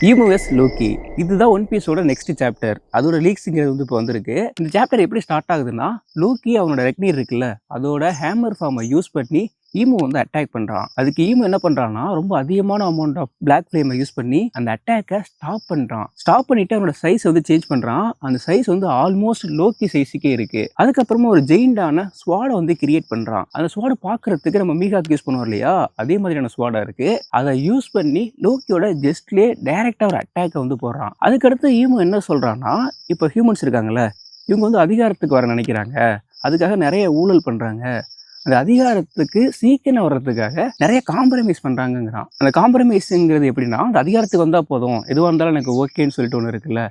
ஈமுஎஸ் Loki இதுதான் one பீஸோட next chapter. அதோட லீக்ஸுங்கிறது வந்து இப்போ வந்திருக்கு. இந்த சாப்டர் எப்படி ஸ்டார்ட் ஆகுதுன்னா, லோக்கி அவனோட ரெக்னீர் இருக்குல்ல, அதோட ஹேமர் ஃபார்மை யூஸ் பண்ணி ஈமு வந்து அட்டாக் பண்றான். அதுக்கு ஈமு என்ன பண்றான்னா, ரொம்ப அதிகமான அமௌண்ட் ஆஃப் பிளாக் ஃப்ளேமை யூஸ் பண்ணி அந்த அட்டாக்கை ஸ்டாப் பண்றான். ஸ்டாப் பண்ணிட்டு அவனோட சைஸ் வந்து சேஞ்ச் பண்றான். அந்த சைஸ் வந்து ஆல்மோஸ்ட் லோக்கி சைஸுக்கே இருக்கு. அதுக்கப்புறமா ஒரு ஜெயிண்டான ஸ்வாடை வந்து கிரியேட் பண்றான். அந்த ஸ்வாடை பார்க்கறதுக்கு நம்ம மீகாக்கு யூஸ் பண்ணுவோம் இல்லையா, அதே மாதிரியான ஸ்வாடா இருக்கு. அதை யூஸ் பண்ணி லோக்கியோட ஜஸ்ட்லேயே டைரக்டா ஒரு அட்டாக்கை வந்து போடுறான். அதுக்கடுத்து ஈமு என்ன சொல்றான்னா, இப்போ ஹியூமன்ஸ் இருக்காங்கல்ல, இவங்க வந்து அதிகாரத்துக்கு வர நினைக்கிறாங்க, அதுக்காக நிறைய ஊழல் பண்றாங்க, அந்த அதிகாரத்துக்கு சீக்கிரம் வர்றதுக்காக நிறைய காம்ப்ரமைஸ் பண்றாங்கிறான். அந்த காம்ப்ரமைஸுங்கிறது எப்படின்னா, அந்த அதிகாரத்துக்கு வந்தா போதும், எதுவாக இருந்தாலும் எனக்கு ஓகேன்னு சொல்லிட்டு ஒன்று இருக்குல்ல,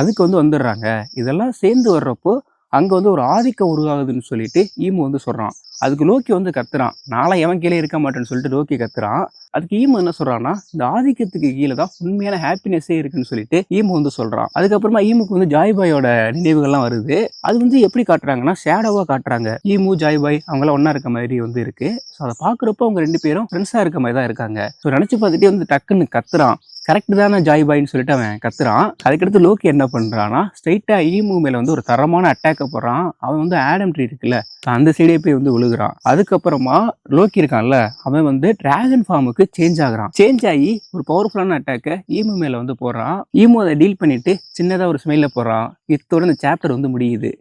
அதுக்கு வந்து வந்துடுறாங்க. இதெல்லாம் சேர்ந்து வர்றப்போ அங்க வந்து ஒரு ஆதிக்கம் உருவாகுதுன்னு சொல்லிட்டு ஈமு வந்து சொல்றான். அதுக்கு லோக்கி வந்து கத்துறான், நாளை எவன் கீழே இருக்க மாட்டேன்னு சொல்லிட்டு லோக்கி கத்துறான். அதுக்கு ஈமு என்ன சொல்றான்னா, இந்த ஆதிக்கத்துக்கு கீழே தான் உண்மையான ஹாப்பினஸே இருக்குன்னு சொல்லிட்டு ஈமு வந்து சொல்றான். அதுக்கப்புறமா ஈமுக்கு வந்து ஜாய்பாயோட நினைவுகள்லாம் வருது. அது வந்து எப்படி காட்டுறாங்கன்னா, ஷேடோவா காட்டுறாங்க. ஈமு ஜாய்பாய் அவங்களாம் ஒன்னா இருக்க மாதிரி வந்து இருக்கு. ஸோ அதை பார்க்குறப்போ அவங்க ரெண்டு பேரும் ஃப்ரெண்ட்ஸா இருக்க மாதிரி தான் இருக்காங்க. ஸோ நினைச்சு பார்த்துட்டே வந்து டக்குன்னு கத்துறான். கரெக்ட் தானே ஜாய்பாயின்னு சொல்லிட்டு அவன் கத்துறான். அதுக்கடுத்து லோக்கி என்ன பண்றான்னா, ஸ்ட்ரைட்டா ஈமு மேல வந்து ஒரு தரமான அட்டாக்க போறான். அவன் வந்து ஆடம் ட்ரீ இருக்குல்ல, அந்த சைடே போய் வந்து விழுகுறான். அதுக்கப்புறமா லோக்கி இருக்கான்ல, அவன் வந்து டிராகன் ஃபார்முக்கு சேஞ்ச் ஆகுறான். சேஞ்ச் ஆகி ஒரு பவர்ஃபுல்லான அட்டாக்க ஈமு மேல வந்து போடுறான். ஈமு அதை டீல் பண்ணிட்டு சின்னதா ஒரு ஸ்மைல போடுறான். இத்தோட இந்த சாப்டர் வந்து முடியுது.